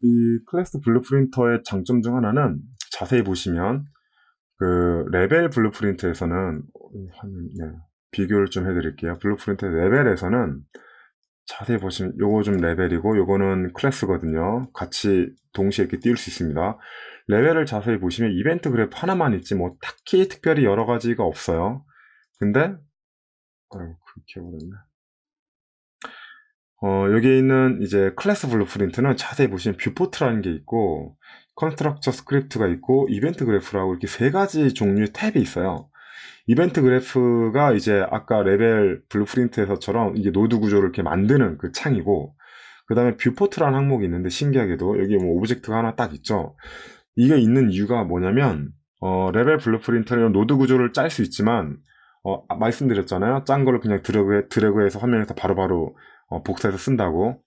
이 클래스 블루프린터의 장점 중 하나는 자세히 보시면 그 레벨 블루프린트에서는 네, 비교를 좀 해드릴게요. 블루프린트 레벨에서는 자세히 보시면 요거 좀 레벨이고 요거는 클래스거든요. 같이 동시에 이렇게 띄울 수 있습니다. 레벨을 자세히 보시면 이벤트 그래프 하나만 있지 뭐 딱히 특별히 여러 가지가 없어요. 근데 아이고 그렇게 해버렸네. 여기 있는 이제 클래스 블루프린트는 자세히 보시면 뷰포트라는 게 있고 컨스트럭처 스크립트가 있고 이벤트 그래프라고 이렇게 세 가지 종류의 탭이 있어요. 이벤트 그래프가 이제 아까 레벨 블루프린트에서처럼 이게 노드 구조를 이렇게 만드는 그 창이고 그 다음에 뷰포트라는 항목이 있는데 신기하게도 여기 뭐 오브젝트가 하나 딱 있죠. 이게 있는 이유가 뭐냐면 레벨 블루프린트는 노드 구조를 짤 수 있지만 말씀드렸잖아요. 짠 거를 그냥 드래그해서 화면에서 바로바로 복사해서 쓴다고.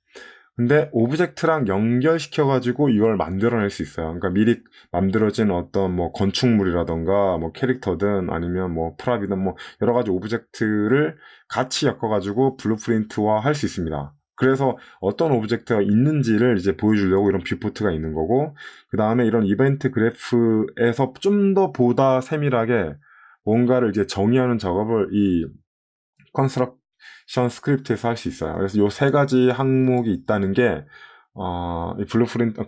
근데 오브젝트랑 연결시켜가지고 이걸 만들어낼 수 있어요. 그러니까 미리 만들어진 어떤 뭐 건축물이라던가 뭐 캐릭터든 아니면 뭐 프랍이든 뭐 여러 가지 오브젝트를 같이 엮어가지고 블루프린트화 할 수 있습니다. 그래서 어떤 오브젝트가 있는지를 이제 보여주려고 이런 뷰포트가 있는 거고, 그 다음에 이런 이벤트 그래프에서 좀 더 보다 세밀하게 뭔가를 이제 정의하는 작업을 이 컨스트럭션 스크립트에서 할 수 있어요. 그래서 요 세 가지 항목이 있다는 게 이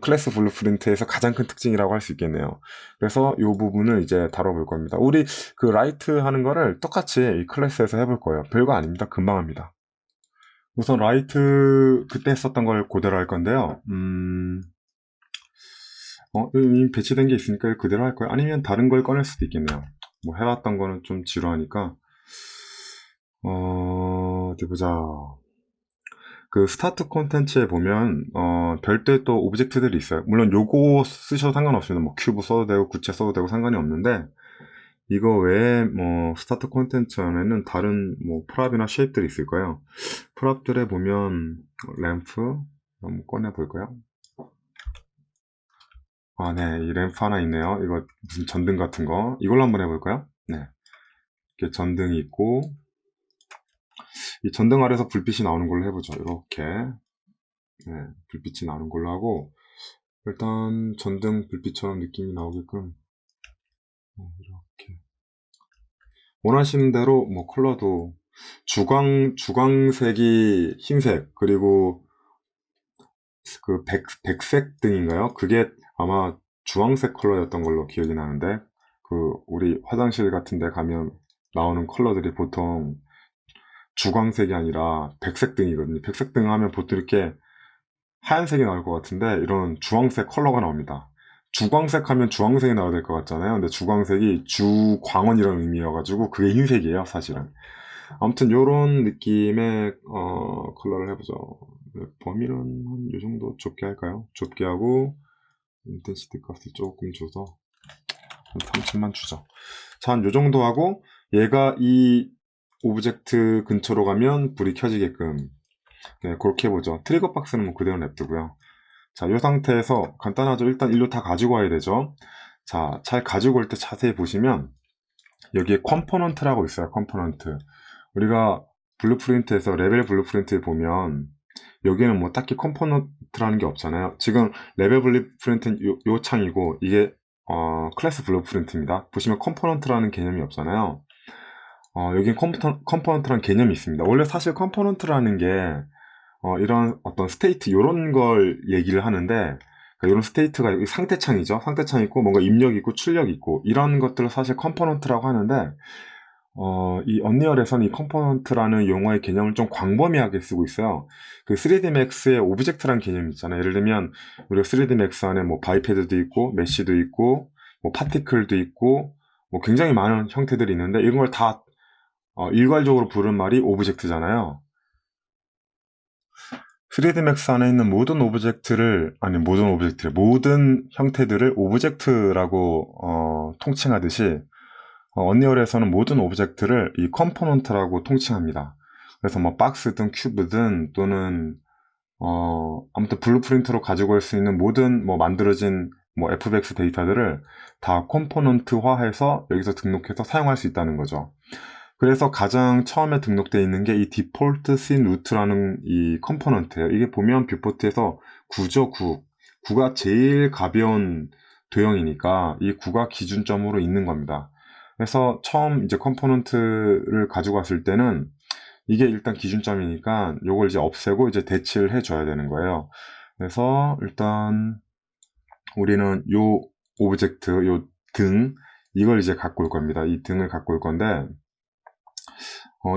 클래스 블루프린트에서 가장 큰 특징이라고 할 수 있겠네요. 그래서 이 부분을 이제 다뤄볼 겁니다. 우리 그 라이트 하는 거를 똑같이 이 클래스에서 해볼 거예요. 별거 아닙니다. 금방 합니다. 우선 라이트 그때 했었던 걸 그대로 할 건데요. 이미 배치된 게 있으니까 그대로 할 거예요. 아니면 다른 걸 꺼낼 수도 있겠네요. 뭐 해왔던 거는 좀 지루하니까 어디 보자. 그 스타트 콘텐츠에 보면 별도의 또 오브젝트들이 있어요. 물론 요거 쓰셔도 상관없습니다. 뭐 큐브 써도 되고 구체 써도 되고 상관이 없는데 이거 외에 뭐 스타트 콘텐츠 안에는 다른 뭐 프랍이나 쉐입들이 있을 거예요. 프랍들에 보면 램프 한번 꺼내 볼까요? 네, 이 램프 하나 있네요. 이거 무슨 전등 같은 거. 이걸로 한번 해볼까요? 네, 이렇게 전등이 있고 이 전등 아래서 불빛이 나오는 걸로 해보죠. 이렇게 네, 불빛이 나오는 걸로 하고 일단 전등 불빛처럼 느낌이 나오게끔 이렇게 원하시는 대로 뭐 컬러도 주광색이 흰색 그리고 그 백색 등인가요? 그게 아마 주황색 컬러였던 걸로 기억이 나는데 그 우리 화장실 같은 데 가면 나오는 컬러들이 보통 주광색이 아니라 백색 등이거든요. 백색 등 하면 보통 이렇게 하얀색이 나올 것 같은데 이런 주황색 컬러가 나옵니다. 주광색 하면 주황색이 나와야 될 것 같잖아요. 근데 주광색이 주광원이라는 의미여가지고 그게 흰색이에요, 사실은. 아무튼 요런 느낌의 컬러를 해보죠. 네, 범위는 한 요 정도 좁게 할까요? 좁게 하고 인텐시티 값을 조금 줘서 한 30만 주죠. 자, 한 요 정도 하고 얘가 이 오브젝트 근처로 가면 불이 켜지게끔 네, 그렇게 해보죠. 트리거 박스는 뭐 그대로 냅두고요. 자, 이 상태에서 간단하죠. 일단 일로 다 가지고 와야 되죠. 자, 잘 가지고 올 때 자세히 보시면 여기에 컴포넌트라고 있어요. 컴포넌트. 우리가 블루프린트에서 레벨 블루프린트를 보면 여기는 뭐 딱히 컴포넌트라는 게 없잖아요. 지금 레벨 블루프린트는 요 창이고 이게 클래스 블루프린트입니다. 보시면 컴포넌트라는 개념이 없잖아요. 여긴 컴포넌트라는 개념이 있습니다. 원래 사실 컴포넌트라는 게 이런 어떤 스테이트 이런 걸 얘기를 하는데 그러니까 이런 스테이트가 상태창이죠. 상태창 있고 뭔가 입력 있고 출력 있고 이런 것들을 사실 컴포넌트라고 하는데 이 언리얼에서는 이 컴포넌트라는 용어의 개념을 좀 광범위하게 쓰고 있어요. 그 3D Max의 오브젝트라는 개념이 있잖아요. 예를 들면 우리가 3D Max 안에 뭐 바이패드도 있고 메쉬도 있고 뭐 파티클도 있고 뭐 굉장히 많은 형태들이 있는데 이런 걸 다 일괄적으로 부르는 말이 오브젝트잖아요. 3D Max 안에 있는 모든 오브젝트를, 아니, 모든 형태들을 오브젝트라고, 통칭하듯이, 언리얼에서는 모든 오브젝트를 이 컴포넌트라고 통칭합니다. 그래서 뭐, 박스든 큐브든 또는, 아무튼 블루프린트로 가지고 올 수 있는 모든 뭐, 만들어진 뭐, FBX 데이터들을 다 컴포넌트화해서 여기서 등록해서 사용할 수 있다는 거죠. 그래서 가장 처음에 등록되어 있는 게 이 디폴트 씬 루트라는 이 컴포넌트예요. 이게 보면 뷰포트에서 구죠, 구. 9가 제일 가벼운 도형이니까 이 9가 기준점으로 있는 겁니다. 그래서 처음 이제 컴포넌트를 가지고 왔을 때는 이게 일단 기준점이니까 요걸 이제 없애고 이제 대치를 해줘야 되는 거예요. 그래서 일단 우리는 요 오브젝트, 요 등, 이걸 이제 갖고 올 겁니다. 이 등을 갖고 올 건데,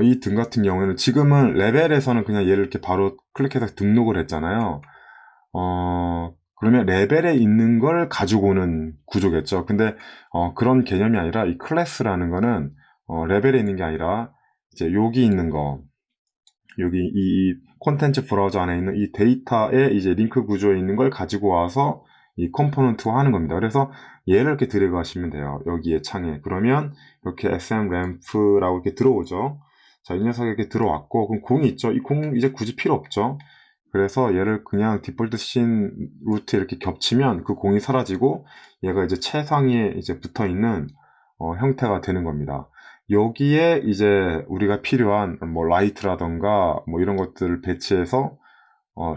이 등 같은 경우에는 지금은 레벨에서는 그냥 얘를 이렇게 바로 클릭해서 등록을 했잖아요. 그러면 레벨에 있는 걸 가지고 오는 구조겠죠. 근데 그런 개념이 아니라 이 클래스라는 거는 레벨에 있는 게 아니라 이제 여기 있는 거, 여기 이 콘텐츠 브라우저 안에 있는 이 데이터에 이제 링크 구조에 있는 걸 가지고 와서 이 컴포넌트화 하는 겁니다. 그래서 얘를 이렇게 드래그 하시면 돼요. 여기에 창에. 그러면 이렇게 smRamp라고 이렇게 들어오죠. 자, 이 녀석이 이렇게 들어왔고, 그럼 공이 있죠. 이 공 이제 굳이 필요 없죠. 그래서 얘를 그냥 디폴트 씬 루트에 이렇게 겹치면 그 공이 사라지고 얘가 이제 최상위에 이제 붙어 있는 형태가 되는 겁니다. 여기에 이제 우리가 필요한 뭐 라이트라던가 뭐 이런 것들을 배치해서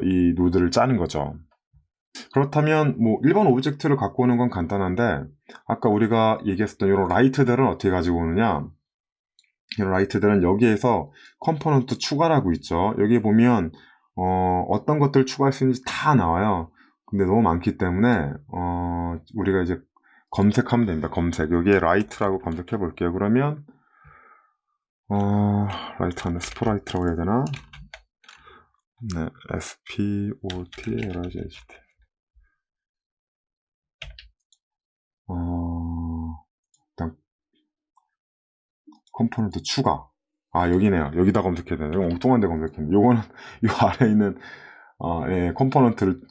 이 노드를 짜는 거죠. 그렇다면 뭐 일반 오브젝트를 갖고 오는 건 간단한데 아까 우리가 얘기했었던 이런 라이트들은 어떻게 가지고 오느냐, 이런 라이트들은 여기에서 컴포넌트 추가라고 있죠. 여기 보면 어떤 것들을 추가할 수 있는지 다 나와요. 근데 너무 많기 때문에 우리가 이제 검색하면 됩니다. 검색. 여기에 라이트라고 검색해 볼게요. 그러면 라이트 안에 스포라이트라고 해야 되나? 네, SPOTLIGHT. 일단 컴포넌트 추가. 아, 여기네요. 여기다 검색해야 되네. 이거 엉뚱한 데 검색했네. 요거는 요 아래에 있는 예, 컴포넌트를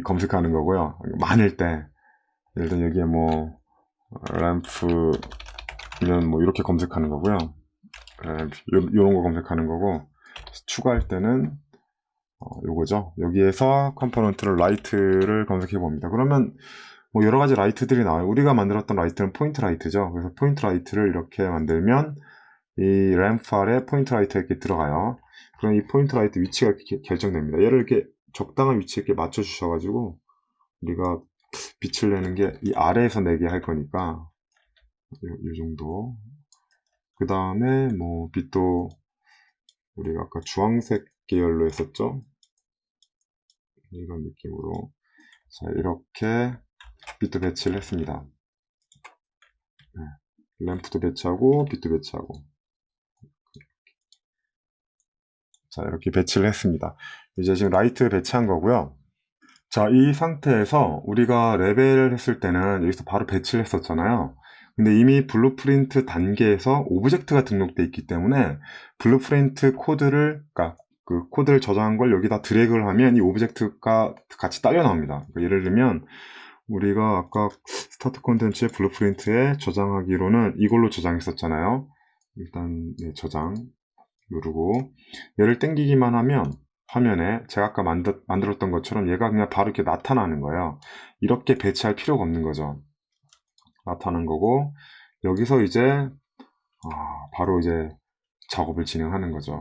검색하는 거고요. 많을 때 예를 들면 여기에 뭐 램프면 뭐 이렇게 검색하는 거고요. 요런 거 검색하는 거고, 추가할 때는 요거죠. 여기에서 컴포넌트를 라이트를 검색해 봅니다. 그러면 뭐 여러 가지 라이트들이 나와요. 우리가 만들었던 라이트는 포인트 라이트죠. 그래서 포인트 라이트를 이렇게 만들면 이 램프 아래 포인트 라이트가 이렇게 들어가요. 그럼 이 포인트 라이트 위치가 이렇게 결정됩니다. 얘를 이렇게 적당한 위치에 이렇게 맞춰 주셔가지고 우리가 빛을 내는 게 이 아래에서 내게 할 거니까 이 정도. 그 다음에 뭐 빛도 우리가 아까 주황색 계열로 했었죠. 이런 느낌으로. 자, 이렇게 빛도 배치를 했습니다. 네. 램프도 배치하고 빛도 배치하고. 자, 이렇게 배치를 했습니다. 이제 지금 라이트 배치한 거고요. 자, 이 상태에서 우리가 레벨을 했을 때는 여기서 바로 배치를 했었잖아요. 근데 이미 블루프린트 단계에서 오브젝트가 등록돼 있기 때문에 블루프린트 코드를, 그러니까 그 코드를 저장한 걸 여기다 드래그를 하면 이 오브젝트가 같이 딸려 나옵니다. 그러니까 예를 들면 우리가 아까 스타트 콘텐츠의 블루프린트에 저장하기로는 이걸로 저장했었잖아요. 일단 네, 저장 누르고 얘를 땡기기만 하면 화면에 제가 아까 만들었던 것처럼 얘가 그냥 바로 이렇게 나타나는 거예요. 이렇게 배치할 필요가 없는 거죠. 나타난 거고 여기서 이제 바로 이제 작업을 진행하는 거죠.